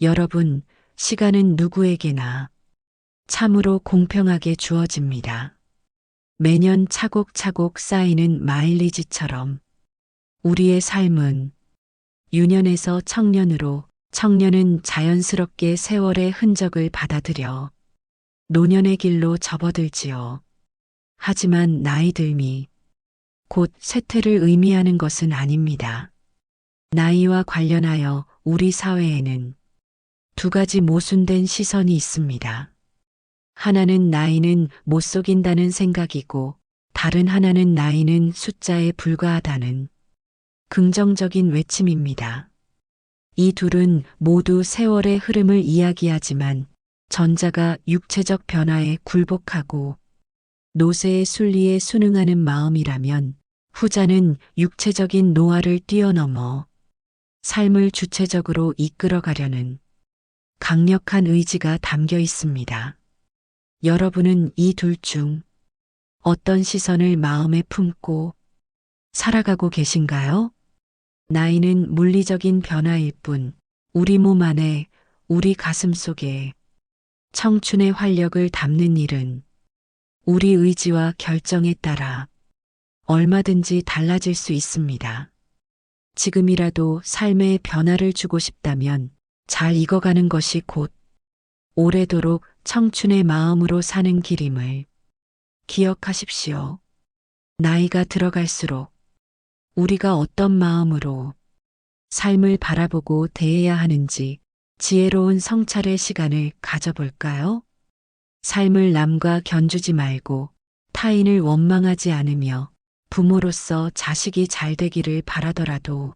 여러분, 시간은 누구에게나 참으로 공평하게 주어집니다. 매년 차곡차곡 쌓이는 마일리지처럼 우리의 삶은 유년에서 청년으로, 청년은 자연스럽게 세월의 흔적을 받아들여 노년의 길로 접어들지요. 하지만 나이 들미 곧 쇠퇴를 의미하는 것은 아닙니다. 나이와 관련하여 우리 사회에는 두 가지 모순된 시선이 있습니다. 하나는 나이는 못 속인다는 생각이고, 다른 하나는 나이는 숫자에 불과하다는 긍정적인 외침입니다. 이 둘은 모두 세월의 흐름을 이야기하지만 전자가 육체적 변화에 굴복하고 노쇠의 순리에 순응하는 마음이라면 후자는 육체적인 노화를 뛰어넘어 삶을 주체적으로 이끌어가려는 강력한 의지가 담겨 있습니다. 여러분은 이 둘 중 어떤 시선을 마음에 품고 살아가고 계신가요? 나이는 물리적인 변화일 뿐 우리 몸 안에, 우리 가슴 속에 청춘의 활력을 담는 일은 우리 의지와 결정에 따라 얼마든지 달라질 수 있습니다. 지금이라도 삶의 변화를 주고 싶다면 잘 익어가는 것이 곧 오래도록 청춘의 마음으로 사는 길임을 기억하십시오. 나이가 들어갈수록 우리가 어떤 마음으로 삶을 바라보고 대해야 하는지 지혜로운 성찰의 시간을 가져볼까요? 삶을 남과 견주지 말고 타인을 원망하지 않으며 부모로서 자식이 잘 되기를 바라더라도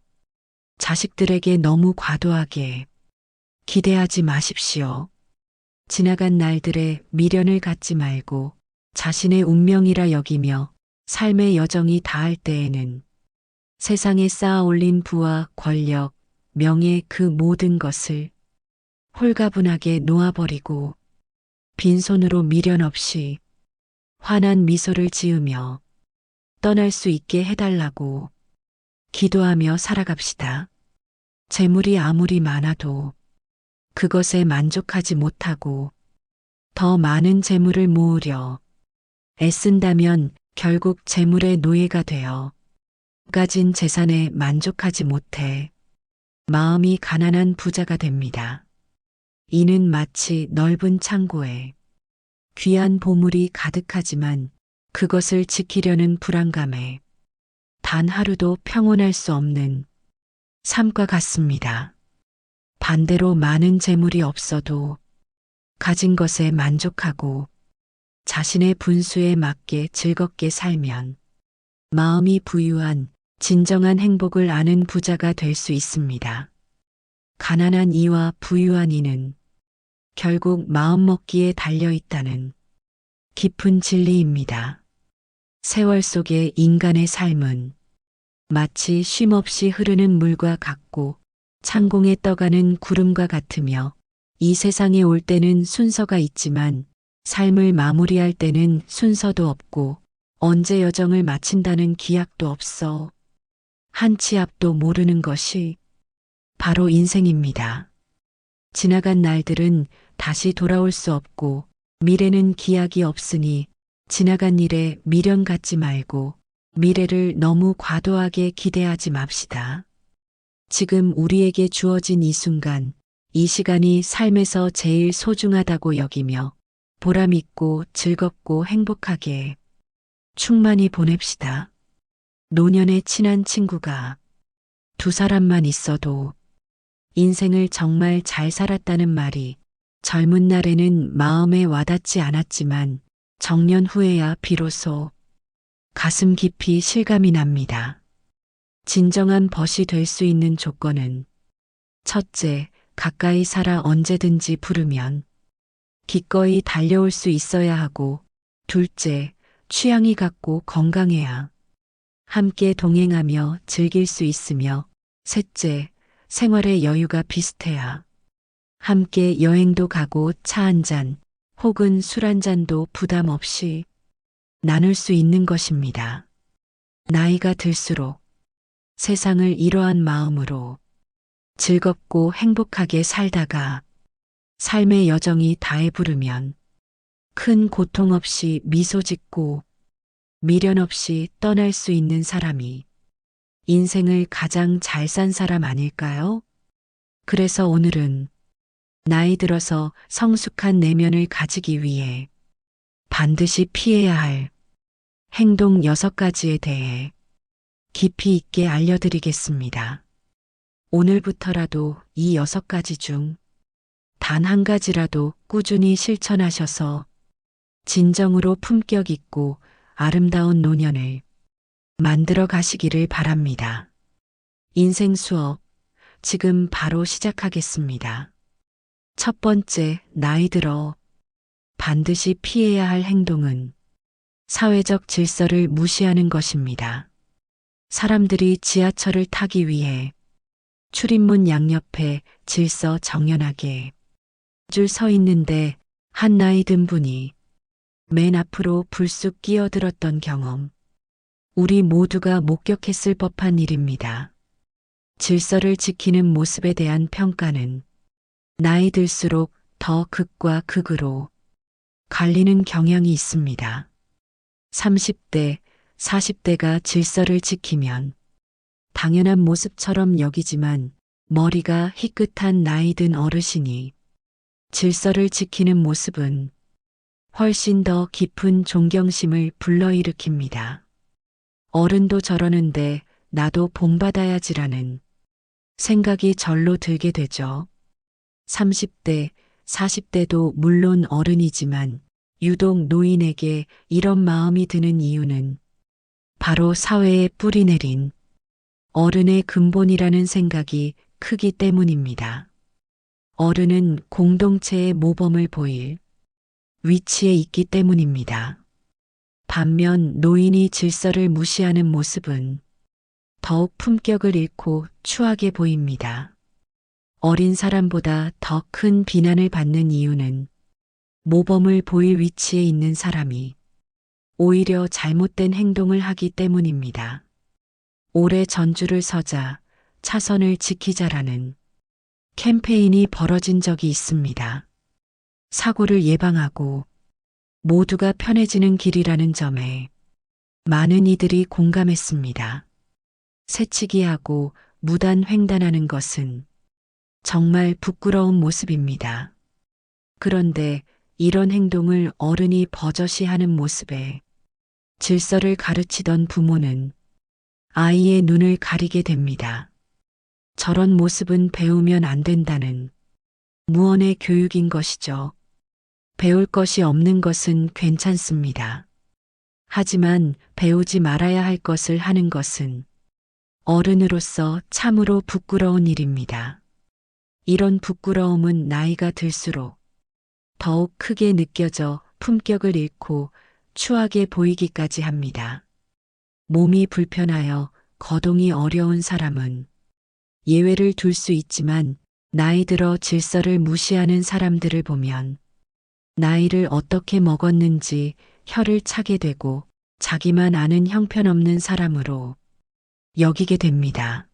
자식들에게 너무 과도하게 기대하지 마십시오. 지나간 날들의 미련을 갖지 말고 자신의 운명이라 여기며 삶의 여정이 닿을 때에는 세상에 쌓아 올린 부와 권력, 명예 그 모든 것을 홀가분하게 놓아버리고 빈손으로 미련 없이 환한 미소를 지으며 떠날 수 있게 해달라고 기도하며 살아갑시다. 재물이 아무리 많아도 그것에 만족하지 못하고 더 많은 재물을 모으려 애쓴다면 결국 재물의 노예가 되어 가진 재산에 만족하지 못해 마음이 가난한 부자가 됩니다. 이는 마치 넓은 창고에 귀한 보물이 가득하지만 그것을 지키려는 불안감에 단 하루도 평온할 수 없는 삶과 같습니다. 반대로 많은 재물이 없어도 가진 것에 만족하고 자신의 분수에 맞게 즐겁게 살면 마음이 부유한 진정한 행복을 아는 부자가 될 수 있습니다. 가난한 이와 부유한 이는 결국 마음먹기에 달려 있다는 깊은 진리입니다. 세월 속의 인간의 삶은 마치 쉼없이 흐르는 물과 같고 창공에 떠가는 구름과 같으며 이 세상에 올 때는 순서가 있지만 삶을 마무리할 때는 순서도 없고 언제 여정을 마친다는 기약도 없어 한 치 앞도 모르는 것이 바로 인생입니다. 지나간 날들은 다시 돌아올 수 없고 미래는 기약이 없으니 지나간 일에 미련 갖지 말고 미래를 너무 과도하게 기대하지 맙시다. 지금 우리에게 주어진 이 순간, 이 시간이 삶에서 제일 소중하다고 여기며 보람있고 즐겁고 행복하게 충만히 보냅시다. 노년의 친한 친구가 두 사람만 있어도 인생을 정말 잘 살았다는 말이 젊은 날에는 마음에 와닿지 않았지만 정년 후에야 비로소 가슴 깊이 실감이 납니다. 진정한 벗이 될 수 있는 조건은 첫째, 가까이 살아 언제든지 부르면 기꺼이 달려올 수 있어야 하고 둘째, 취향이 같고 건강해야 함께 동행하며 즐길 수 있으며 셋째, 생활의 여유가 비슷해야 함께 여행도 가고 차 한 잔 혹은 술 한 잔도 부담 없이 나눌 수 있는 것입니다. 나이가 들수록 세상을 이러한 마음으로 즐겁고 행복하게 살다가 삶의 여정이 다해 부르면 큰 고통 없이 미소 짓고 미련 없이 떠날 수 있는 사람이 인생을 가장 잘 산 사람 아닐까요? 그래서 오늘은 나이 들어서 성숙한 내면을 가지기 위해 반드시 피해야 할 행동 6가지에 대해 깊이 있게 알려드리겠습니다. 오늘부터라도 이 6가지 중 단 한 가지라도 꾸준히 실천하셔서 진정으로 품격 있고 아름다운 노년을 만들어 가시기를 바랍니다. 인생 수업 지금 바로 시작하겠습니다. 첫 번째, 나이 들어 반드시 피해야 할 행동은 사회적 질서를 무시하는 것입니다. 사람들이 지하철을 타기 위해 출입문 양옆에 질서 정연하게 줄 서 있는데 한 나이 든 분이 맨 앞으로 불쑥 끼어들었던 경험. 우리 모두가 목격했을 법한 일입니다. 질서를 지키는 모습에 대한 평가는 나이 들수록 더 극과 극으로 갈리는 경향이 있습니다. 30대, 40대가 질서를 지키면 당연한 모습처럼 여기지만 머리가 희끗한 나이 든 어르신이 질서를 지키는 모습은 훨씬 더 깊은 존경심을 불러일으킵니다. 어른도 저러는데 나도 본받아야지라는 생각이 절로 들게 되죠. 30대, 40대도 물론 어른이지만 유독 노인에게 이런 마음이 드는 이유는 바로 사회에 뿌리내린 어른의 근본이라는 생각이 크기 때문입니다. 어른은 공동체의 모범을 보일 위치에 있기 때문입니다. 반면 노인이 질서를 무시하는 모습은 더욱 품격을 잃고 추하게 보입니다. 어린 사람보다 더 큰 비난을 받는 이유는 모범을 보일 위치에 있는 사람이 오히려 잘못된 행동을 하기 때문입니다. 오래 전줄을 서자, 차선을 지키자라는 캠페인이 벌어진 적이 있습니다. 사고를 예방하고 모두가 편해지는 길이라는 점에 많은 이들이 공감했습니다. 새치기하고 무단 횡단하는 것은 정말 부끄러운 모습입니다. 그런데 이런 행동을 어른이 버젓이 하는 모습에 질서를 가르치던 부모는 아이의 눈을 가리게 됩니다. 저런 모습은 배우면 안 된다는 무언의 교육인 것이죠. 배울 것이 없는 것은 괜찮습니다. 하지만 배우지 말아야 할 것을 하는 것은 어른으로서 참으로 부끄러운 일입니다. 이런 부끄러움은 나이가 들수록 더욱 크게 느껴져 품격을 잃고 추하게 보이기까지 합니다. 몸이 불편하여 거동이 어려운 사람은 예외를 둘 수 있지만 나이 들어 질서를 무시하는 사람들을 보면 나이를 어떻게 먹었는지 혀를 차게 되고 자기만 아는 형편없는 사람으로 여기게 됩니다.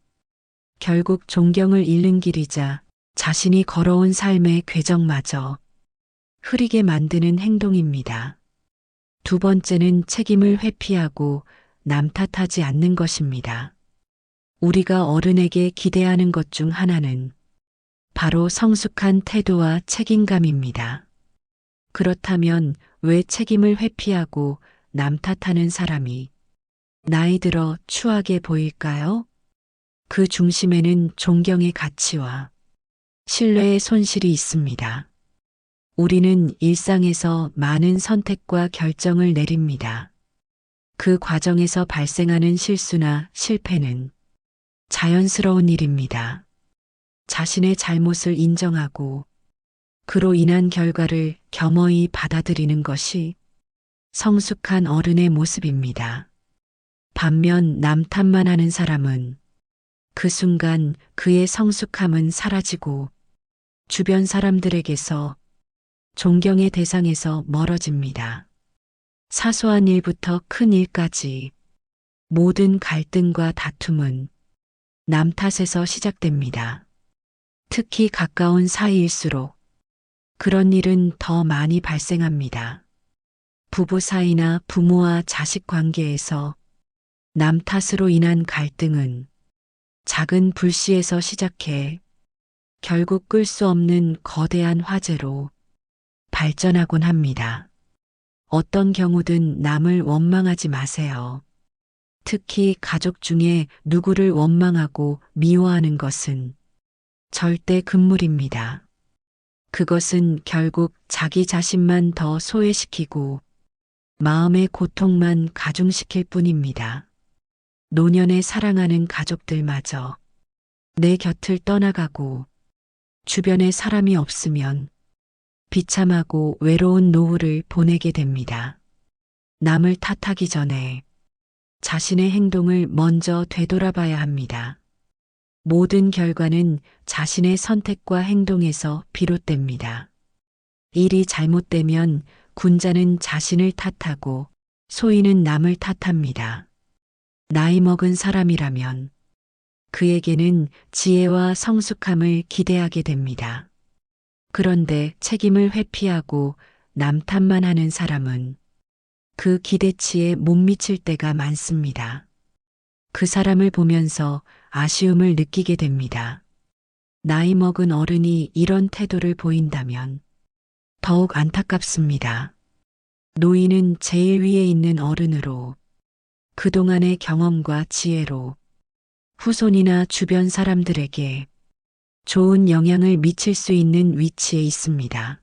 결국 존경을 잃는 길이자 자신이 걸어온 삶의 궤적마저 흐리게 만드는 행동입니다. 두 번째는 책임을 회피하고 남 탓하지 않는 것입니다. 우리가 어른에게 기대하는 것 중 하나는 바로 성숙한 태도와 책임감입니다. 그렇다면 왜 책임을 회피하고 남 탓하는 사람이 나이 들어 추하게 보일까요? 그 중심에는 존경의 가치와 신뢰의 손실이 있습니다. 우리는 일상에서 많은 선택과 결정을 내립니다. 그 과정에서 발생하는 실수나 실패는 자연스러운 일입니다. 자신의 잘못을 인정하고 그로 인한 결과를 겸허히 받아들이는 것이 성숙한 어른의 모습입니다. 반면 남 탓만 하는 사람은 그 순간 그의 성숙함은 사라지고 주변 사람들에게서 존경의 대상에서 멀어집니다. 사소한 일부터 큰 일까지 모든 갈등과 다툼은 남 탓에서 시작됩니다. 특히 가까운 사이일수록 그런 일은 더 많이 발생합니다. 부부 사이나 부모와 자식 관계에서 남 탓으로 인한 갈등은 작은 불씨에서 시작해 결국 끌 수 없는 거대한 화재로 발전하곤 합니다. 어떤 경우든 남을 원망하지 마세요. 특히 가족 중에 누구를 원망하고 미워하는 것은 절대 금물입니다. 그것은 결국 자기 자신만 더 소외시키고 마음의 고통만 가중시킬 뿐입니다. 노년에 사랑하는 가족들마저 내 곁을 떠나가고 주변에 사람이 없으면 비참하고 외로운 노후를 보내게 됩니다. 남을 탓하기 전에 자신의 행동을 먼저 되돌아봐야 합니다. 모든 결과는 자신의 선택과 행동에서 비롯됩니다. 일이 잘못되면 군자는 자신을 탓하고 소인은 남을 탓합니다. 나이 먹은 사람이라면 그에게는 지혜와 성숙함을 기대하게 됩니다. 그런데 책임을 회피하고 남 탓만 하는 사람은 그 기대치에 못 미칠 때가 많습니다. 그 사람을 보면서 아쉬움을 느끼게 됩니다. 나이 먹은 어른이 이런 태도를 보인다면 더욱 안타깝습니다. 노인은 제일 위에 있는 어른으로 그동안의 경험과 지혜로 후손이나 주변 사람들에게 좋은 영향을 미칠 수 있는 위치에 있습니다.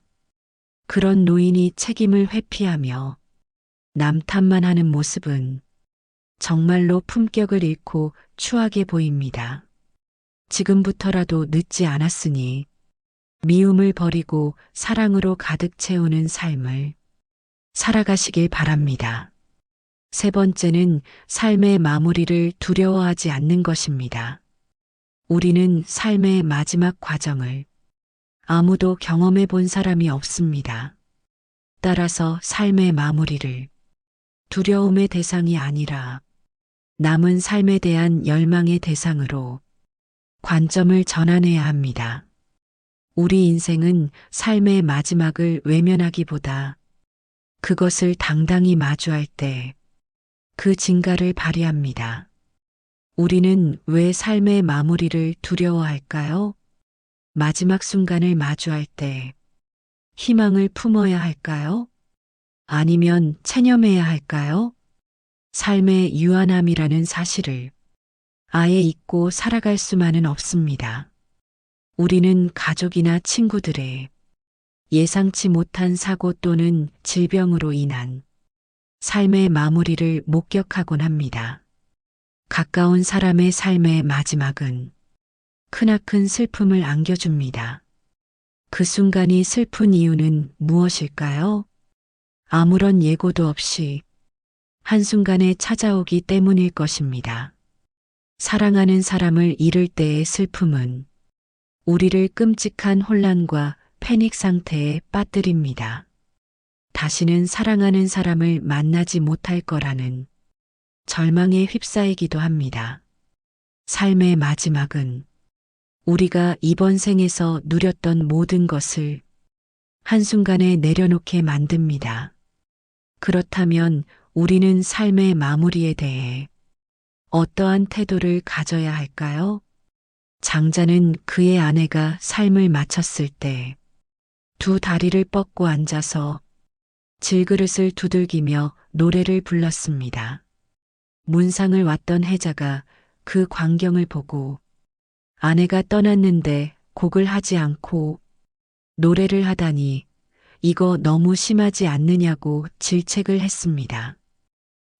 그런 노인이 책임을 회피하며 남 탓만 하는 모습은 정말로 품격을 잃고 추하게 보입니다. 지금부터라도 늦지 않았으니 미움을 버리고 사랑으로 가득 채우는 삶을 살아가시길 바랍니다. 세 번째는 삶의 마무리를 두려워하지 않는 것입니다. 우리는 삶의 마지막 과정을 아무도 경험해 본 사람이 없습니다. 따라서 삶의 마무리를 두려움의 대상이 아니라 남은 삶에 대한 열망의 대상으로 관점을 전환해야 합니다. 우리 인생은 삶의 마지막을 외면하기보다 그것을 당당히 마주할 때 그 진가를 발휘합니다. 우리는 왜 삶의 마무리를 두려워할까요? 마지막 순간을 마주할 때 희망을 품어야 할까요? 아니면 체념해야 할까요? 삶의 유한함이라는 사실을 아예 잊고 살아갈 수만은 없습니다. 우리는 가족이나 친구들의 예상치 못한 사고 또는 질병으로 인한 삶의 마무리를 목격하곤 합니다. 가까운 사람의 삶의 마지막은 크나큰 슬픔을 안겨줍니다. 그 순간이 슬픈 이유는 무엇일까요? 아무런 예고도 없이 한순간에 찾아오기 때문일 것입니다. 사랑하는 사람을 잃을 때의 슬픔은 우리를 끔찍한 혼란과 패닉 상태에 빠뜨립니다. 다시는 사랑하는 사람을 만나지 못할 거라는 절망에 휩싸이기도 합니다. 삶의 마지막은 우리가 이번 생에서 누렸던 모든 것을 한순간에 내려놓게 만듭니다. 그렇다면 우리는 삶의 마무리에 대해 어떠한 태도를 가져야 할까요? 장자는 그의 아내가 삶을 마쳤을 때 두 다리를 뻗고 앉아서 질그릇을 두들기며 노래를 불렀습니다. 문상을 왔던 해자가 그 광경을 보고 아내가 떠났는데 곡을 하지 않고 노래를 하다니 이거 너무 심하지 않느냐고 질책을 했습니다.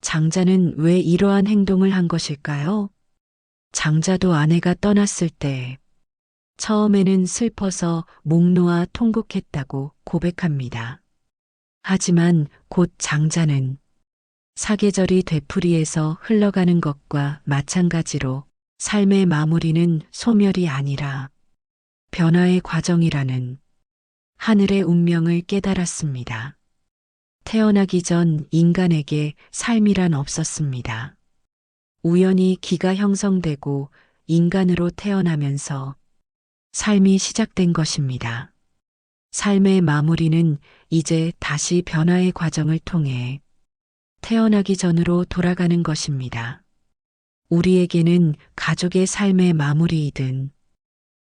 장자는 왜 이러한 행동을 한 것일까요? 장자도 아내가 떠났을 때 처음에는 슬퍼서 목 놓아 통곡했다고 고백합니다. 하지만 곧 장자는 사계절이 되풀이해서 흘러가는 것과 마찬가지로 삶의 마무리는 소멸이 아니라 변화의 과정이라는 하늘의 운명을 깨달았습니다. 태어나기 전 인간에게 삶이란 없었습니다. 우연히 기가 형성되고 인간으로 태어나면서 삶이 시작된 것입니다. 삶의 마무리는 이제 다시 변화의 과정을 통해 태어나기 전으로 돌아가는 것입니다. 우리에게는 가족의 삶의 마무리이든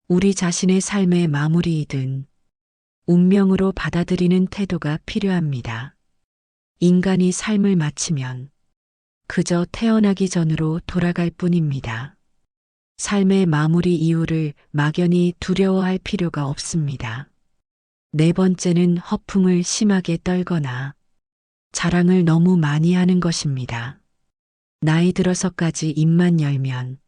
우리 자신의 삶의 마무리이든 운명으로 받아들이는 태도가 필요합니다. 인간이 삶을 마치면 그저 태어나기 전으로 돌아갈 뿐입니다. 삶의 마무리 이유를 막연히 두려워할 필요가 없습니다. 네 번째는 허풍을 심하게 떨거나 자랑을 너무 많이 하는 것입니다. 나이 들어서까지 입만 열면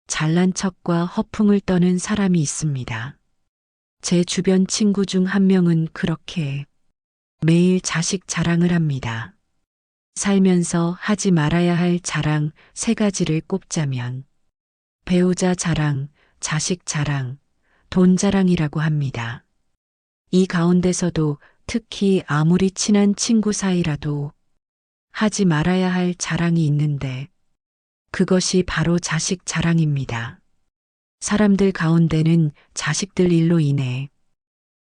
잘난 척과 허풍을 떠는 사람이 있습니다. 제 주변 친구 중 한 명은 그렇게 매일 자식 자랑을 합니다. 살면서 하지 말아야 할 자랑 세 가지를 꼽자면 배우자 자랑, 자식 자랑, 돈 자랑이라고 합니다. 이 가운데서도 특히 아무리 친한 친구 사이라도 하지 말아야 할 자랑이 있는데 그것이 바로 자식 자랑입니다. 사람들 가운데는 자식들 일로 인해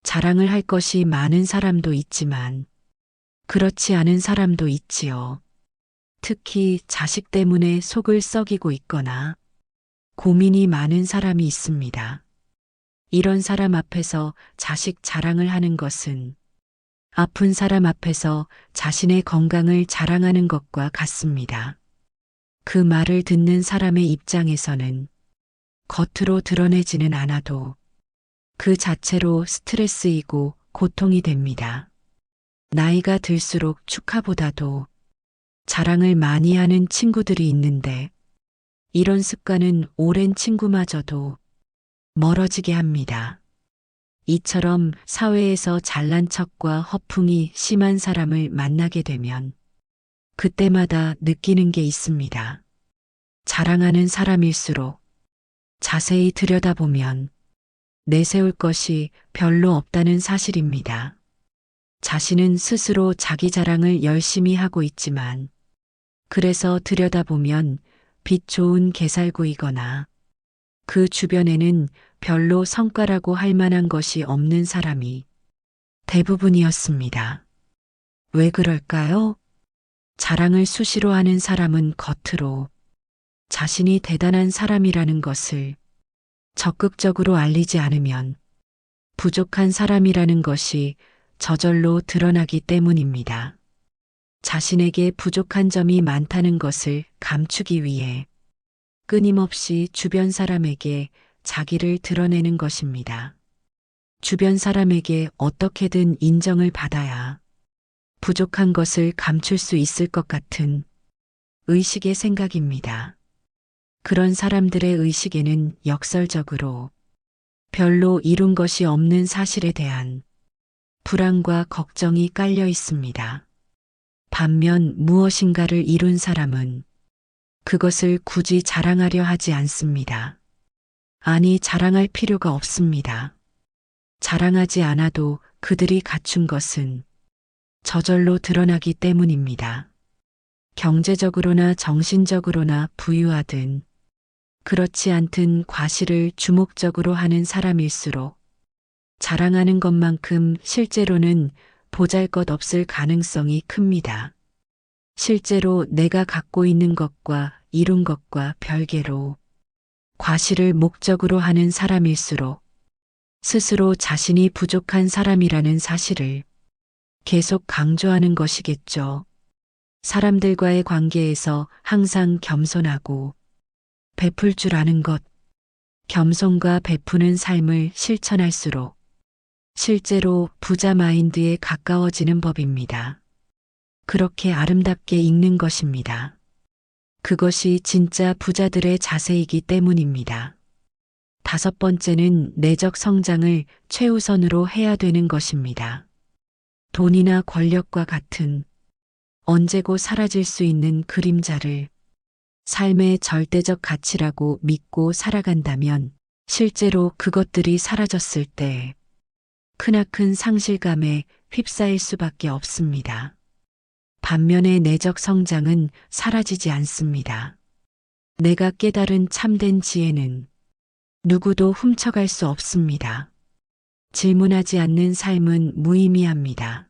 자랑을 할 것이 많은 사람도 있지만 그렇지 않은 사람도 있지요. 특히 자식 때문에 속을 썩이고 있거나 고민이 많은 사람이 있습니다. 이런 사람 앞에서 자식 자랑을 하는 것은 아픈 사람 앞에서 자신의 건강을 자랑하는 것과 같습니다. 그 말을 듣는 사람의 입장에서는 겉으로 드러내지는 않아도 그 자체로 스트레스이고 고통이 됩니다. 나이가 들수록 축하보다도 자랑을 많이 하는 친구들이 있는데 이런 습관은 오랜 친구마저도 멀어지게 합니다. 이처럼 사회에서 잘난 척과 허풍이 심한 사람을 만나게 되면 그때마다 느끼는 게 있습니다. 자랑하는 사람일수록 자세히 들여다보면 내세울 것이 별로 없다는 사실입니다. 자신은 스스로 자기 자랑을 열심히 하고 있지만 그래서 들여다보면 빛 좋은 개살구이거나 그 주변에는 별로 성과라고 할 만한 것이 없는 사람이 대부분이었습니다. 왜 그럴까요? 자랑을 수시로 하는 사람은 겉으로 자신이 대단한 사람이라는 것을 적극적으로 알리지 않으면 부족한 사람이라는 것이 저절로 드러나기 때문입니다. 자신에게 부족한 점이 많다는 것을 감추기 위해 끊임없이 주변 사람에게 자기를 드러내는 것입니다. 주변 사람에게 어떻게든 인정을 받아야 부족한 것을 감출 수 있을 것 같은 의식의 생각입니다. 그런 사람들의 의식에는 역설적으로 별로 이룬 것이 없는 사실에 대한 불안과 걱정이 깔려 있습니다. 반면 무엇인가를 이룬 사람은 그것을 굳이 자랑하려 하지 않습니다. 아니, 자랑할 필요가 없습니다. 자랑하지 않아도 그들이 갖춘 것은 저절로 드러나기 때문입니다. 경제적으로나 정신적으로나 부유하든 그렇지 않든 과시를 주목적으로 하는 사람일수록 자랑하는 것만큼 실제로는 보잘것없을 가능성이 큽니다. 실제로 내가 갖고 있는 것과 이룬 것과 별개로 과시를 목적으로 하는 사람일수록 스스로 자신이 부족한 사람이라는 사실을 계속 강조하는 것이겠죠. 사람들과의 관계에서 항상 겸손하고 베풀 줄 아는 것, 겸손과 베푸는 삶을 실천할수록 실제로 부자 마인드에 가까워지는 법입니다. 그렇게 아름답게 읽는 것입니다. 그것이 진짜 부자들의 자세이기 때문입니다. 다섯 번째는 내적 성장을 최우선으로 해야 되는 것입니다. 돈이나 권력과 같은 언제고 사라질 수 있는 그림자를 삶의 절대적 가치라고 믿고 살아간다면 실제로 그것들이 사라졌을 때 크나큰 상실감에 휩싸일 수밖에 없습니다. 반면에 내적 성장은 사라지지 않습니다. 내가 깨달은 참된 지혜는 누구도 훔쳐갈 수 없습니다. 질문하지 않는 삶은 무의미합니다.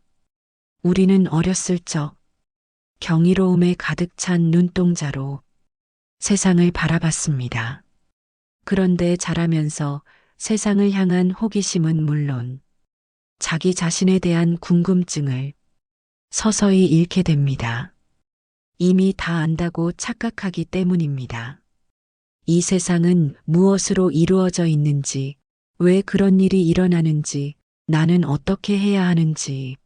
우리는 어렸을 적 경이로움에 가득 찬 눈동자로 세상을 바라봤습니다. 그런데 자라면서 세상을 향한 호기심은 물론 자기 자신에 대한 궁금증을 서서히 잃게 됩니다. 이미 다 안다고 착각하기 때문입니다. 이 세상은 무엇으로 이루어져 있는지, 왜 그런 일이 일어나는지, 나는 어떻게 해야 하는지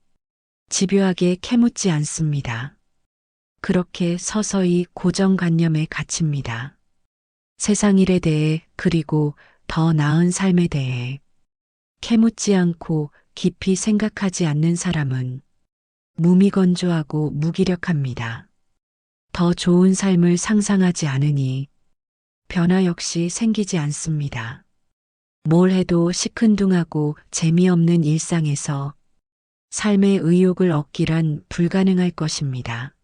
집요하게 캐묻지 않습니다. 그렇게 서서히 고정관념에 갇힙니다. 세상 일에 대해 그리고 더 나은 삶에 대해 캐묻지 않고 깊이 생각하지 않는 사람은 무미건조하고 무기력합니다. 더 좋은 삶을 상상하지 않으니 변화 역시 생기지 않습니다. 뭘 해도 시큰둥하고 재미없는 일상에서 삶의 의욕을 얻기란 불가능할 것입니다.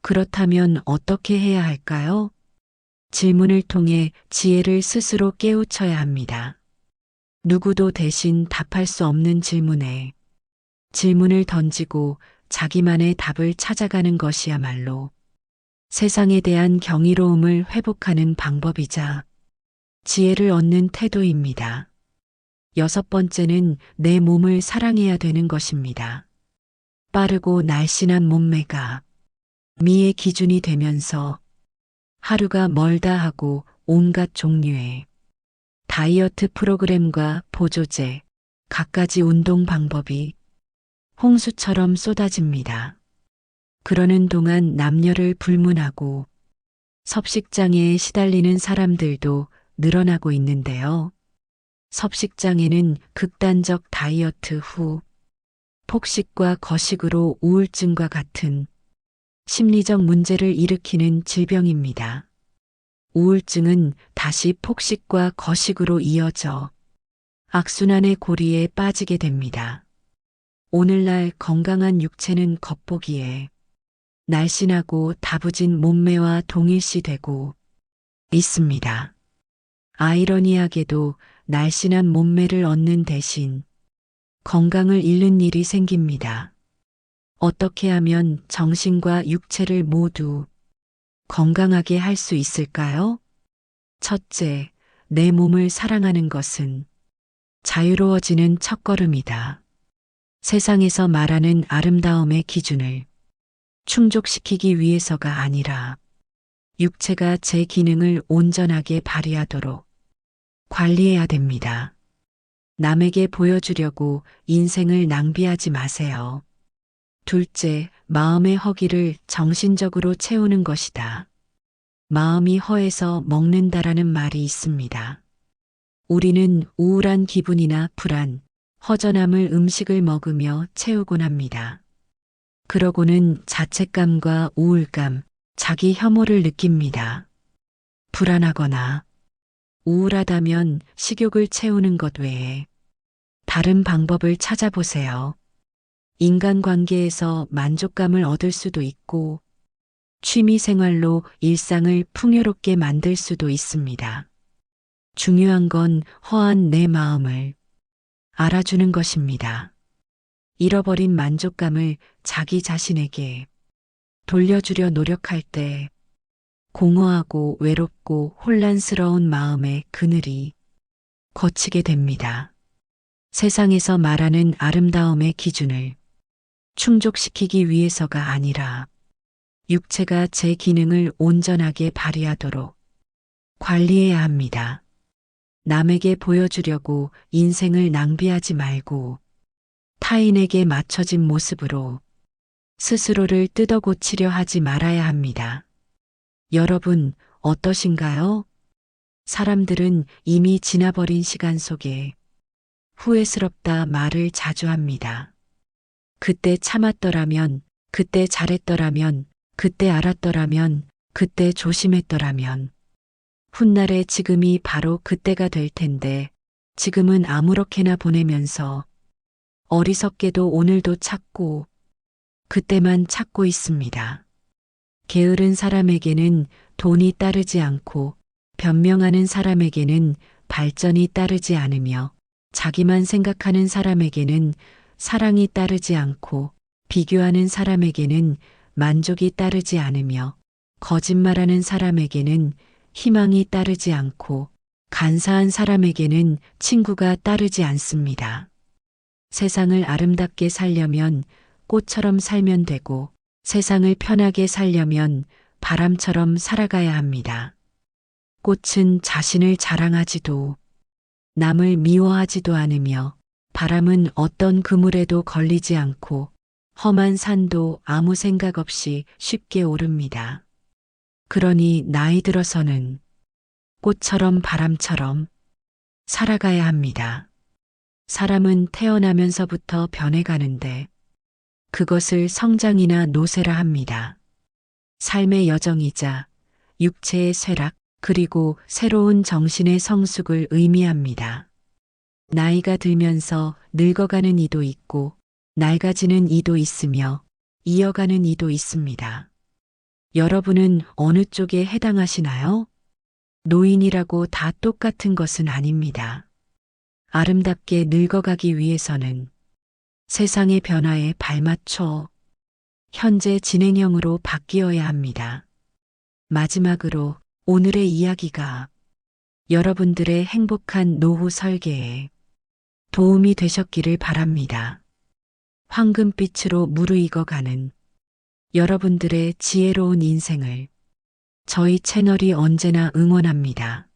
그렇다면 어떻게 해야 할까요? 질문을 통해 지혜를 스스로 깨우쳐야 합니다. 누구도 대신 답할 수 없는 질문에 질문을 던지고 자기만의 답을 찾아가는 것이야말로 세상에 대한 경이로움을 회복하는 방법이자 지혜를 얻는 태도입니다. 6번째는 내 몸을 사랑해야 되는 것입니다. 빠르고 날씬한 몸매가 미의 기준이 되면서 하루가 멀다 하고 온갖 종류의 다이어트 프로그램과 보조제, 갖가지 운동 방법이 홍수처럼 쏟아집니다. 그러는 동안 남녀를 불문하고 섭식장애에 시달리는 사람들도 늘어나고 있는데요. 섭식장애는 극단적 다이어트 후 폭식과 거식으로 우울증과 같은 심리적 문제를 일으키는 질병입니다. 우울증은 다시 폭식과 거식으로 이어져 악순환의 고리에 빠지게 됩니다. 오늘날 건강한 육체는 겉보기에 날씬하고 다부진 몸매와 동일시되고 있습니다. 아이러니하게도 날씬한 몸매를 얻는 대신 건강을 잃는 일이 생깁니다. 어떻게 하면 정신과 육체를 모두 건강하게 할 수 있을까요? 첫째, 내 몸을 사랑하는 것은 자유로워지는 첫걸음이다. 세상에서 말하는 아름다움의 기준을 충족시키기 위해서가 아니라 육체가 제 기능을 온전하게 발휘하도록 관리해야 됩니다. 남에게 보여주려고 인생을 낭비하지 마세요. 둘째, 마음의 허기를 정신적으로 채우는 것이다. 마음이 허해서 먹는다라는 말이 있습니다. 우리는 우울한 기분이나 불안, 허전함을 음식을 먹으며 채우곤 합니다. 그러고는 자책감과 우울감, 자기 혐오를 느낍니다. 불안하거나 우울하다면 식욕을 채우는 것 외에 다른 방법을 찾아보세요. 인간관계에서 만족감을 얻을 수도 있고 취미 생활로 일상을 풍요롭게 만들 수도 있습니다. 중요한 건 허한 내 마음을 알아주는 것입니다. 잃어버린 만족감을 자기 자신에게 돌려주려 노력할 때 공허하고 외롭고 혼란스러운 마음의 그늘이 거치게 됩니다. 세상에서 말하는 아름다움의 기준을 충족시키기 위해서가 아니라 육체가 제 기능을 온전하게 발휘하도록 관리해야 합니다. 남에게 보여주려고 인생을 낭비하지 말고 타인에게 맞춰진 모습으로 스스로를 뜯어 고치려 하지 말아야 합니다. 여러분, 어떠신가요? 사람들은 이미 지나버린 시간 속에 후회스럽다 말을 자주 합니다. 그때 참았더라면, 그때 잘했더라면, 그때 알았더라면, 그때 조심했더라면. 훗날에 지금이 바로 그때가 될 텐데 지금은 아무렇게나 보내면서 어리석게도 오늘도 찾고 그때만 찾고 있습니다. 게으른 사람에게는 돈이 따르지 않고 변명하는 사람에게는 발전이 따르지 않으며 자기만 생각하는 사람에게는 사랑이 따르지 않고 비교하는 사람에게는 만족이 따르지 않으며 거짓말하는 사람에게는 희망이 따르지 않고 간사한 사람에게는 친구가 따르지 않습니다. 세상을 아름답게 살려면 꽃처럼 살면 되고 세상을 편하게 살려면 바람처럼 살아가야 합니다. 꽃은 자신을 자랑하지도 남을 미워하지도 않으며 바람은 어떤 그물에도 걸리지 않고 험한 산도 아무 생각 없이 쉽게 오릅니다. 그러니 나이 들어서는 꽃처럼 바람처럼 살아가야 합니다. 사람은 태어나면서부터 변해가는데 그것을 성장이나 노쇠라 합니다. 삶의 여정이자 육체의 쇠락 그리고 새로운 정신의 성숙을 의미합니다. 나이가 들면서 늙어가는 이도 있고 낡아지는 이도 있으며 이어가는 이도 있습니다. 여러분은 어느 쪽에 해당하시나요? 노인이라고 다 똑같은 것은 아닙니다. 아름답게 늙어가기 위해서는 세상의 변화에 발맞춰 현재 진행형으로 바뀌어야 합니다. 마지막으로 오늘의 이야기가 여러분들의 행복한 노후 설계에 도움이 되셨기를 바랍니다. 황금빛으로 무르익어가는 여러분들의 지혜로운 인생을 저희 채널이 언제나 응원합니다.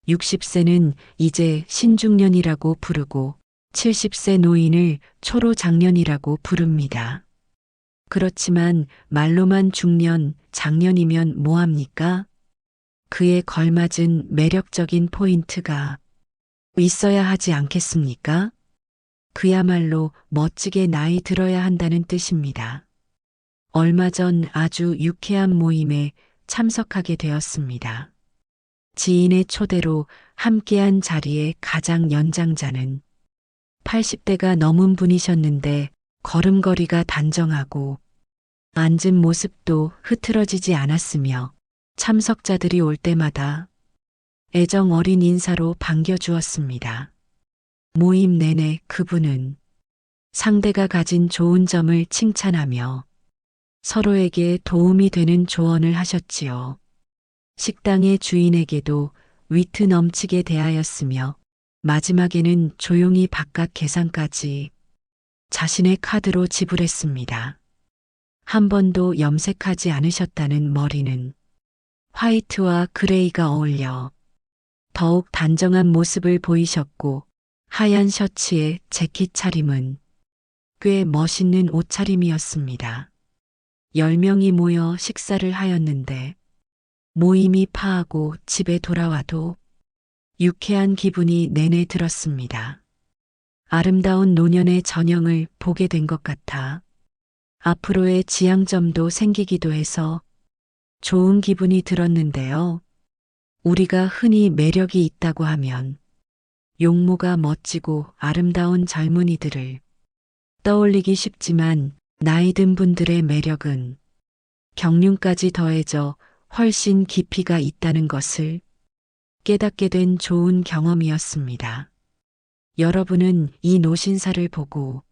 60세는 이제 신중년이라고 부르고 70세 노인을 초로장년이라고 부릅니다. 그렇지만 말로만 중년, 장년이면 뭐합니까? 그에 걸맞은 매력적인 포인트가 있어야 하지 않겠습니까? 그야말로 멋지게 나이 들어야 한다는 뜻입니다. 얼마 전 아주 유쾌한 모임에 참석하게 되었습니다. 지인의 초대로 함께한 자리의 가장 연장자는 80대가 넘은 분이셨는데 걸음걸이가 단정하고 앉은 모습도 흐트러지지 않았으며 참석자들이 올 때마다 애정 어린 인사로 반겨주었습니다. 모임 내내 그분은 상대가 가진 좋은 점을 칭찬하며 서로에게 도움이 되는 조언을 하셨지요. 식당의 주인에게도 위트 넘치게 대하였으며 마지막에는 조용히 바깥 계산까지 자신의 카드로 지불했습니다. 한 번도 염색하지 않으셨다는 머리는 화이트와 그레이가 어울려 더욱 단정한 모습을 보이셨고 하얀 셔츠에 재킷 차림은 꽤 멋있는 옷차림이었습니다. 10명이 모여 식사를 하였는데 모임이 파하고 집에 돌아와도 유쾌한 기분이 내내 들었습니다. 아름다운 노년의 전형을 보게 된 것 같아 앞으로의 지향점도 생기기도 해서 좋은 기분이 들었는데요. 우리가 흔히 매력이 있다고 하면 용모가 멋지고 아름다운 젊은이들을 떠올리기 쉽지만 나이 든 분들의 매력은 경륜까지 더해져 훨씬 깊이가 있다는 것을 깨닫게 된 좋은 경험이었습니다. 여러분은 이 노신사를 보고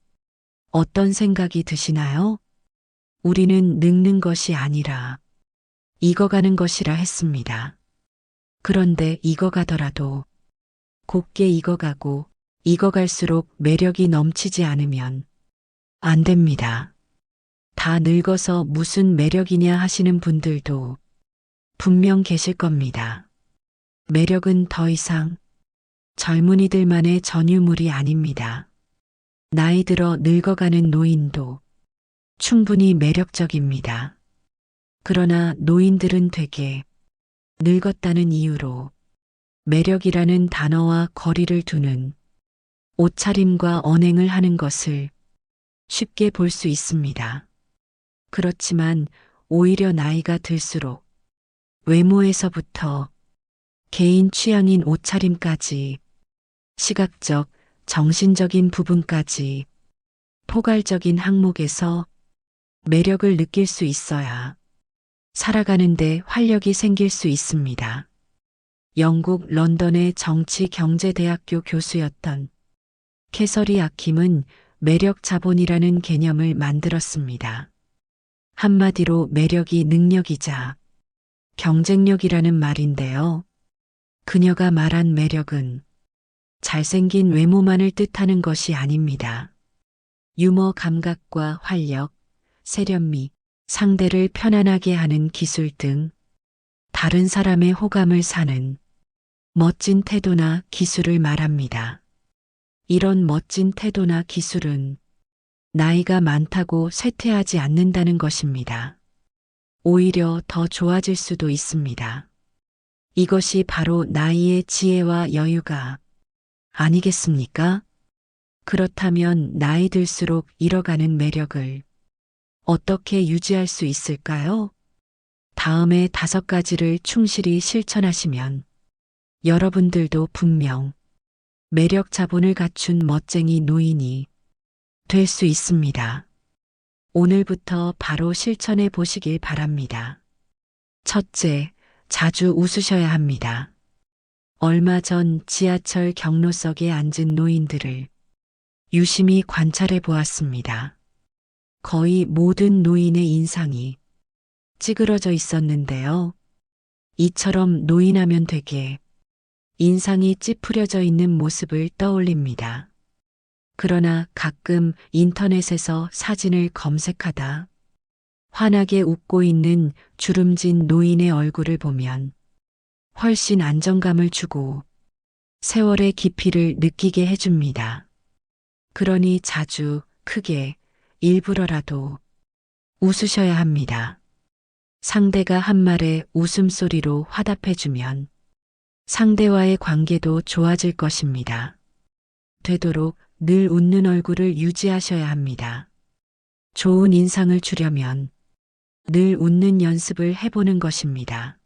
어떤 생각이 드시나요? 우리는 늙는 것이 아니라 익어가는 것이라 했습니다. 그런데 익어가더라도 곱게 익어가고 익어갈수록 매력이 넘치지 않으면 안 됩니다. 다 늙어서 무슨 매력이냐 하시는 분들도 분명 계실 겁니다. 매력은 더 이상 젊은이들만의 전유물이 아닙니다. 나이 들어 늙어가는 노인도 충분히 매력적입니다. 그러나 노인들은 되게 늙었다는 이유로 매력이라는 단어와 거리를 두는 옷차림과 언행을 하는 것을 쉽게 볼 수 있습니다. 그렇지만 오히려 나이가 들수록 외모에서부터 개인 취향인 옷차림까지 시각적, 정신적인 부분까지 포괄적인 항목에서 매력을 느낄 수 있어야 살아가는데 활력이 생길 수 있습니다. 영국 런던의 정치-경제대학교 교수였던 캐서리 아킴은 매력 자본이라는 개념을 만들었습니다. 한마디로 매력이 능력이자 경쟁력이라는 말인데요. 그녀가 말한 매력은 잘생긴 외모만을 뜻하는 것이 아닙니다. 유머 감각과 활력, 세련미, 상대를 편안하게 하는 기술 등 다른 사람의 호감을 사는 멋진 태도나 기술을 말합니다. 이런 멋진 태도나 기술은 나이가 많다고 쇠퇴하지 않는다는 것입니다. 오히려 더 좋아질 수도 있습니다. 이것이 바로 나이의 지혜와 여유가 아니겠습니까? 그렇다면 나이 들수록 잃어가는 매력을 어떻게 유지할 수 있을까요? 다음에 5가지를 충실히 실천하시면 여러분들도 분명 매력 자본을 갖춘 멋쟁이 노인이 될 수 있습니다. 오늘부터 바로 실천해 보시길 바랍니다. 첫째, 자주 웃으셔야 합니다. 얼마 전 지하철 경로석에 앉은 노인들을 유심히 관찰해 보았습니다. 거의 모든 노인의 인상이 찌그러져 있었는데요. 이처럼 노인하면 되게 인상이 찌푸려져 있는 모습을 떠올립니다. 그러나 가끔 인터넷에서 사진을 검색하다 환하게 웃고 있는 주름진 노인의 얼굴을 보면 훨씬 안정감을 주고 세월의 깊이를 느끼게 해줍니다. 그러니 자주 크게 일부러라도 웃으셔야 합니다. 상대가 한 말에 웃음소리로 화답해주면 상대와의 관계도 좋아질 것입니다. 되도록 늘 웃는 얼굴을 유지하셔야 합니다. 좋은 인상을 주려면 늘 웃는 연습을 해보는 것입니다.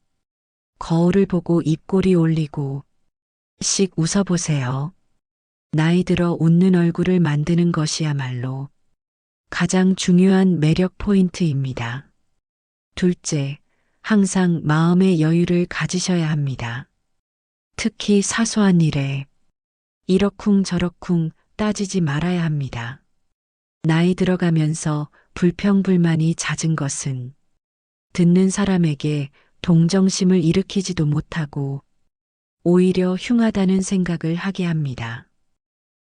거울을 보고 입꼬리 올리고 씩 웃어보세요. 나이 들어 웃는 얼굴을 만드는 것이야말로 가장 중요한 매력 포인트입니다. 둘째, 항상 마음의 여유를 가지셔야 합니다. 특히 사소한 일에 이러쿵저러쿵 따지지 말아야 합니다. 나이 들어가면서 불평불만이 잦은 것은 듣는 사람에게 동정심을 일으키지도 못하고 오히려 흉하다는 생각을 하게 합니다.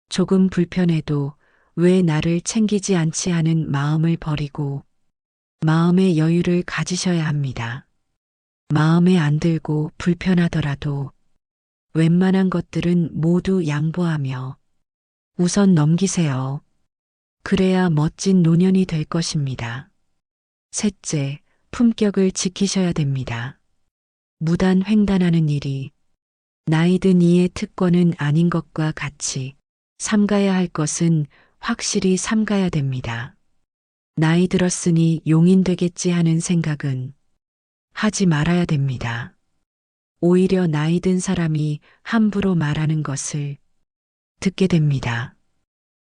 조금 불편해도 왜 나를 챙기지 않지 하는 마음을 버리고 마음의 여유를 가지셔야 합니다. 마음에 안 들고 불편하더라도 웬만한 것들은 모두 양보하며 우선 넘기세요. 그래야 멋진 노년이 될 것입니다. 셋째, 품격을 지키셔야 됩니다. 무단 횡단하는 일이 나이 든 이의 특권은 아닌 것과 같이 삼가야 할 것은 확실히 삼가야 됩니다. 나이 들었으니 용인 되겠지 하는 생각은 하지 말아야 됩니다. 오히려 나이 든 사람이 함부로 말하는 것을 듣게 됩니다.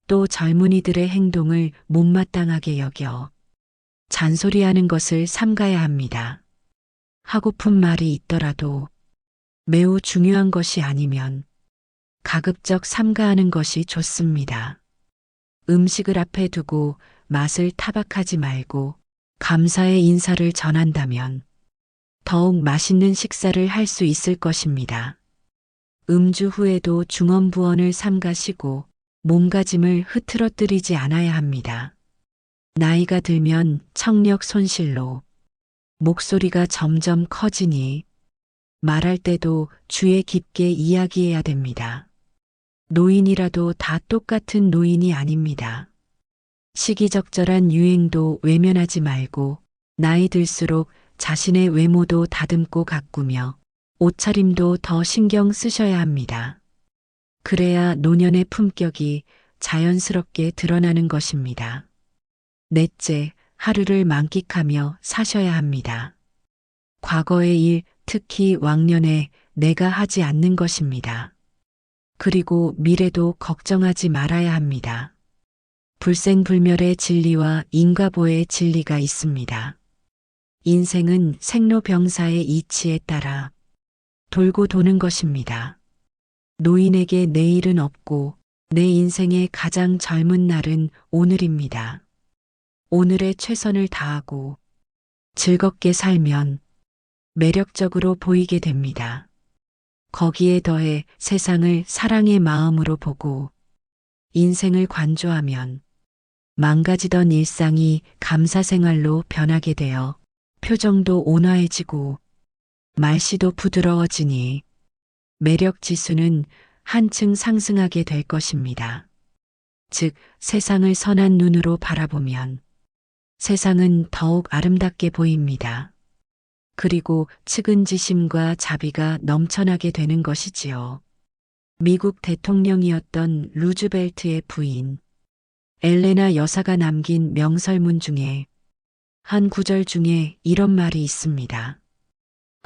또 젊은이들의 행동을 못마땅하게 여겨 잔소리하는 것을 삼가야 합니다. 하고픈 말이 있더라도 매우 중요한 것이 아니면 가급적 삼가하는 것이 좋습니다. 음식을 앞에 두고 맛을 타박하지 말고 감사의 인사를 전한다면 더욱 맛있는 식사를 할 수 있을 것입니다. 음주 후에도 중언부언을 삼가시고 몸가짐을 흐트러뜨리지 않아야 합니다. 나이가 들면 청력 손실로 목소리가 점점 커지니 말할 때도 주의 깊게 이야기해야 됩니다. 노인이라도 다 똑같은 노인이 아닙니다. 시기적절한 유행도 외면하지 말고 나이 들수록 자신의 외모도 다듬고 가꾸며 옷차림도 더 신경 쓰셔야 합니다. 그래야 노년의 품격이 자연스럽게 드러나는 것입니다. 넷째, 하루를 만끽하며 사셔야 합니다. 과거의 일, 특히 왕년에 내가 하지 않는 것입니다. 그리고 미래도 걱정하지 말아야 합니다. 불생불멸의 진리와 인과보의 진리가 있습니다. 인생은 생로병사의 이치에 따라 돌고 도는 것입니다. 노인에게 내일은 없고 내 인생의 가장 젊은 날은 오늘입니다. 오늘에 최선을 다하고 즐겁게 살면 매력적으로 보이게 됩니다. 거기에 더해 세상을 사랑의 마음으로 보고 인생을 관조하면 망가지던 일상이 감사 생활로 변하게 되어 표정도 온화해지고 말씨도 부드러워지니 매력 지수는 한층 상승하게 될 것입니다. 즉, 세상을 선한 눈으로 바라보면 세상은 더욱 아름답게 보입니다. 그리고 측은지심과 자비가 넘쳐나게 되는 것이지요. 미국 대통령이었던 루즈벨트의 부인 엘레나 여사가 남긴 명설문 중에 한 구절 중에 이런 말이 있습니다.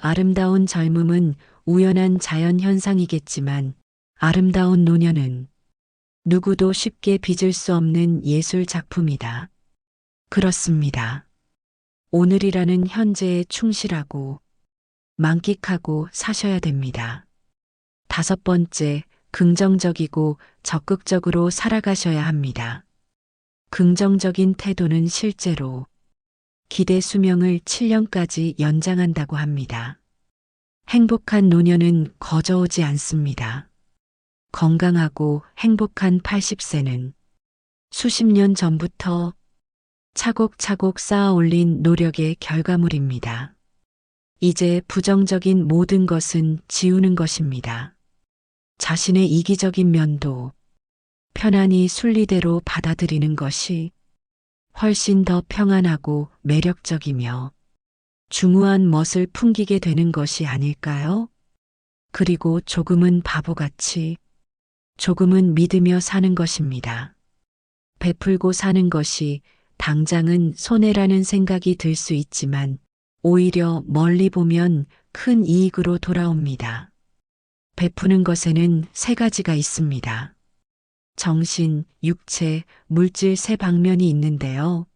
아름다운 젊음은 우연한 자연 현상이겠지만 아름다운 노년은 누구도 쉽게 빚을 수 없는 예술 작품이다. 그렇습니다. 오늘이라는 현재에 충실하고 만끽하고 사셔야 됩니다. 5번째, 긍정적이고 적극적으로 살아가셔야 합니다. 긍정적인 태도는 실제로 기대 수명을 7년까지 연장한다고 합니다. 행복한 노년은 거저오지 않습니다. 건강하고 행복한 80세는 수십 년 전부터 차곡차곡 쌓아 올린 노력의 결과물입니다. 이제 부정적인 모든 것은 지우는 것입니다. 자신의 이기적인 면도 편안히 순리대로 받아들이는 것이 훨씬 더 평안하고 매력적이며 중후한 멋을 풍기게 되는 것이 아닐까요? 그리고 조금은 바보같이 조금은 믿으며 사는 것입니다. 베풀고 사는 것이 당장은 손해라는 생각이 들 수 있지만 오히려 멀리 보면 큰 이익으로 돌아옵니다. 베푸는 것에는 3가지가 있습니다. 정신, 육체, 물질 3방면이 있는데요.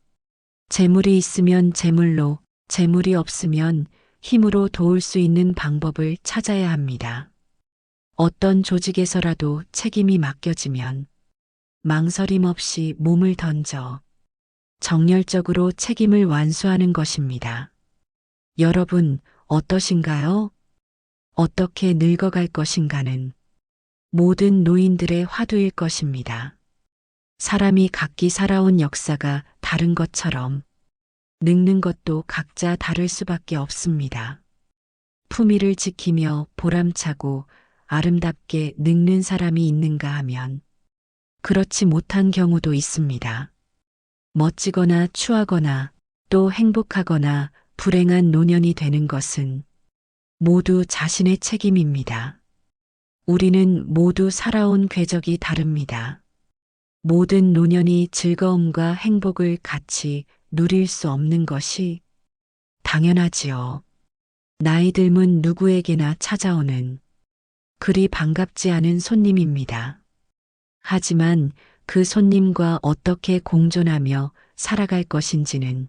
재물이 있으면 재물로, 재물이 없으면 힘으로 도울 수 있는 방법을 찾아야 합니다. 어떤 조직에서라도 책임이 맡겨지면 망설임 없이 몸을 던져 정열적으로 책임을 완수하는 것입니다. 여러분, 어떠신가요? 어떻게 늙어갈 것인가는 모든 노인들의 화두일 것입니다. 사람이 각기 살아온 역사가 다른 것처럼 늙는 것도 각자 다를 수밖에 없습니다. 품위를 지키며 보람차고 아름답게 늙는 사람이 있는가 하면 그렇지 못한 경우도 있습니다. 멋지거나 추하거나 또 행복하거나 불행한 노년이 되는 것은 모두 자신의 책임입니다. 우리는 모두 살아온 궤적이 다릅니다. 모든 노년이 즐거움과 행복을 같이 누릴 수 없는 것이 당연하지요. 나이 들면 누구에게나 찾아오는 그리 반갑지 않은 손님입니다. 하지만 그 손님과 어떻게 공존하며 살아갈 것인지는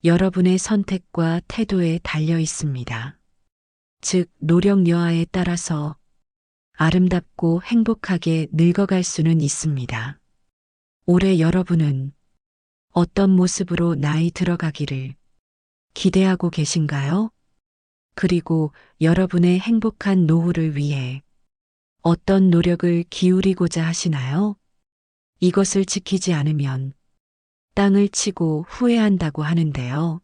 여러분의 선택과 태도에 달려 있습니다. 즉, 노력 여하에 따라서 아름답고 행복하게 늙어갈 수는 있습니다. 올해 여러분은 어떤 모습으로 나이 들어가기를 기대하고 계신가요? 그리고 여러분의 행복한 노후를 위해 어떤 노력을 기울이고자 하시나요? 이것을 지키지 않으면 땅을 치고 후회한다고 하는데요.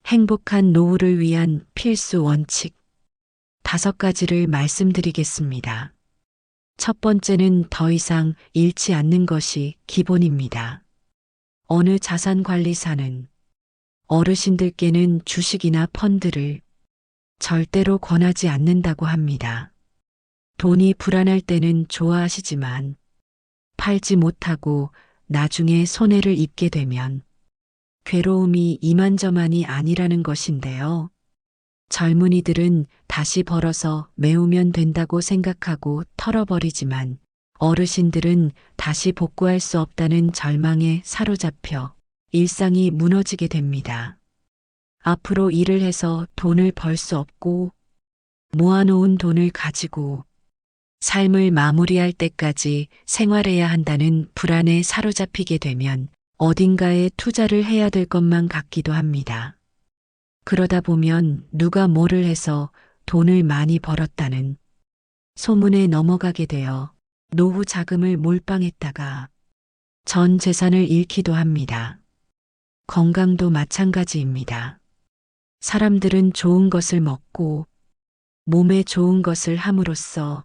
행복한 노후를 위한 필수 원칙 5가지를 말씀드리겠습니다. 첫 번째는 더 이상 잃지 않는 것이 기본입니다. 어느 자산관리사는 어르신들께는 주식이나 펀드를 절대로 권하지 않는다고 합니다. 돈이 불안할 때는 좋아하시지만 팔지 못하고 나중에 손해를 입게 되면 괴로움이 이만저만이 아니라는 것인데요. 젊은이들은 다시 벌어서 메우면 된다고 생각하고 털어버리지만 어르신들은 다시 복구할 수 없다는 절망에 사로잡혀 일상이 무너지게 됩니다. 앞으로 일을 해서 돈을 벌 수 없고 모아놓은 돈을 가지고 삶을 마무리할 때까지 생활해야 한다는 불안에 사로잡히게 되면 어딘가에 투자를 해야 될 것만 같기도 합니다. 그러다 보면 누가 뭐를 해서 돈을 많이 벌었다는 소문에 넘어가게 되어 노후 자금을 몰빵했다가 전 재산을 잃기도 합니다. 건강도 마찬가지입니다. 사람들은 좋은 것을 먹고 몸에 좋은 것을 함으로써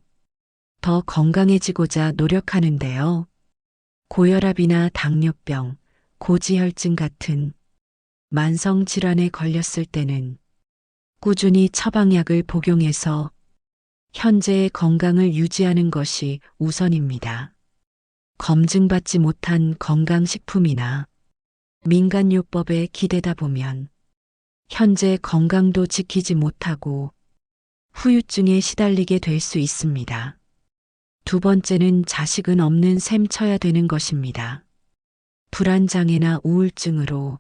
더 건강해지고자 노력하는데요. 고혈압이나 당뇨병, 고지혈증 같은 만성 질환에 걸렸을 때는 꾸준히 처방약을 복용해서 현재의 건강을 유지하는 것이 우선입니다. 검증받지 못한 건강식품이나 민간요법에 기대다 보면 현재 건강도 지키지 못하고 후유증에 시달리게 될 수 있습니다. 두 번째는 자식은 없는 셈 쳐야 되는 것입니다. 불안장애나 우울증으로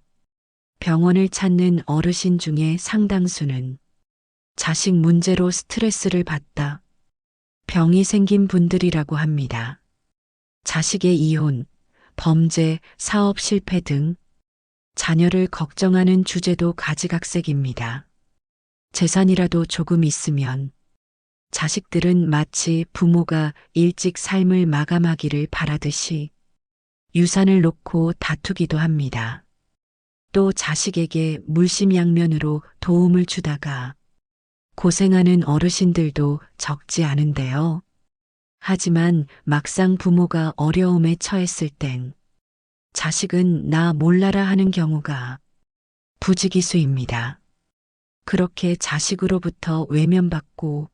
병원을 찾는 어르신 중에 상당수는 자식 문제로 스트레스를 받다 병이 생긴 분들이라고 합니다. 자식의 이혼, 범죄, 사업 실패 등 자녀를 걱정하는 주제도 가지각색입니다. 재산이라도 조금 있으면 자식들은 마치 부모가 일찍 삶을 마감하기를 바라듯이 유산을 놓고 다투기도 합니다. 또 자식에게 물심양면으로 도움을 주다가 고생하는 어르신들도 적지 않은데요. 하지만 막상 부모가 어려움에 처했을 땐 자식은 나 몰라라 하는 경우가 부지기수입니다. 그렇게 자식으로부터 외면받고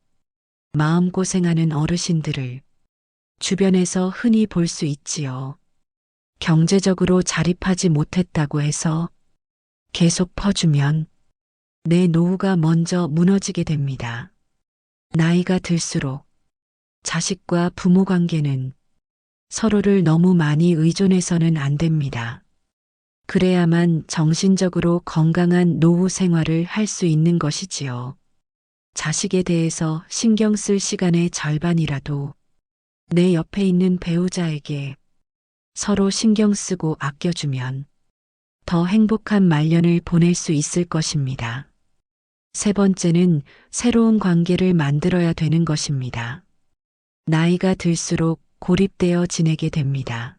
마음고생하는 어르신들을 주변에서 흔히 볼 수 있지요. 경제적으로 자립하지 못했다고 해서 계속 퍼주면 내 노후가 먼저 무너지게 됩니다. 나이가 들수록 자식과 부모 관계는 서로를 너무 많이 의존해서는 안 됩니다. 그래야만 정신적으로 건강한 노후 생활을 할 수 있는 것이지요. 자식에 대해서 신경 쓸 시간의 절반이라도 내 옆에 있는 배우자에게 서로 신경 쓰고 아껴주면 더 행복한 말년을 보낼 수 있을 것입니다. 세 번째는 새로운 관계를 만들어야 되는 것입니다. 나이가 들수록 고립되어 지내게 됩니다.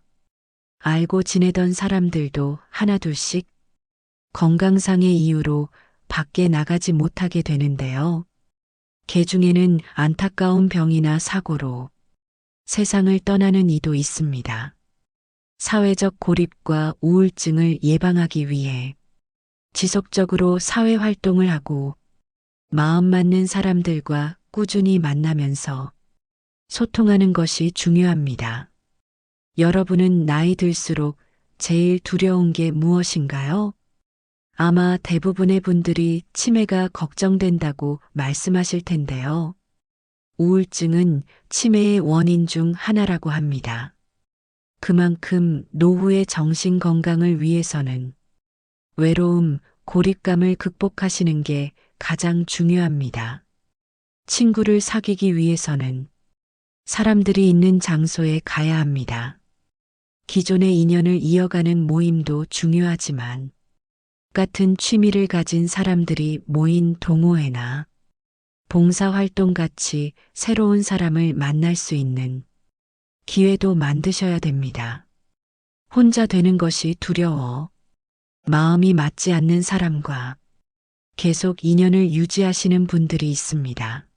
알고 지내던 사람들도 하나둘씩 건강상의 이유로 밖에 나가지 못하게 되는데요. 개 중에는 안타까운 병이나 사고로 세상을 떠나는 이도 있습니다. 사회적 고립과 우울증을 예방하기 위해 지속적으로 사회 활동을 하고 마음 맞는 사람들과 꾸준히 만나면서 소통하는 것이 중요합니다. 여러분은 나이 들수록 제일 두려운 게 무엇인가요? 아마 대부분의 분들이 치매가 걱정된다고 말씀하실 텐데요. 우울증은 치매의 원인 중 하나라고 합니다. 그만큼 노후의 정신 건강을 위해서는 외로움, 고립감을 극복하시는 게 가장 중요합니다. 친구를 사귀기 위해서는 사람들이 있는 장소에 가야 합니다. 기존의 인연을 이어가는 모임도 중요하지만 같은 취미를 가진 사람들이 모인 동호회나 봉사활동 같이 새로운 사람을 만날 수 있는 기회도 만드셔야 됩니다. 혼자 되는 것이 두려워 마음이 맞지 않는 사람과 계속 인연을 유지하시는 분들이 있습니다.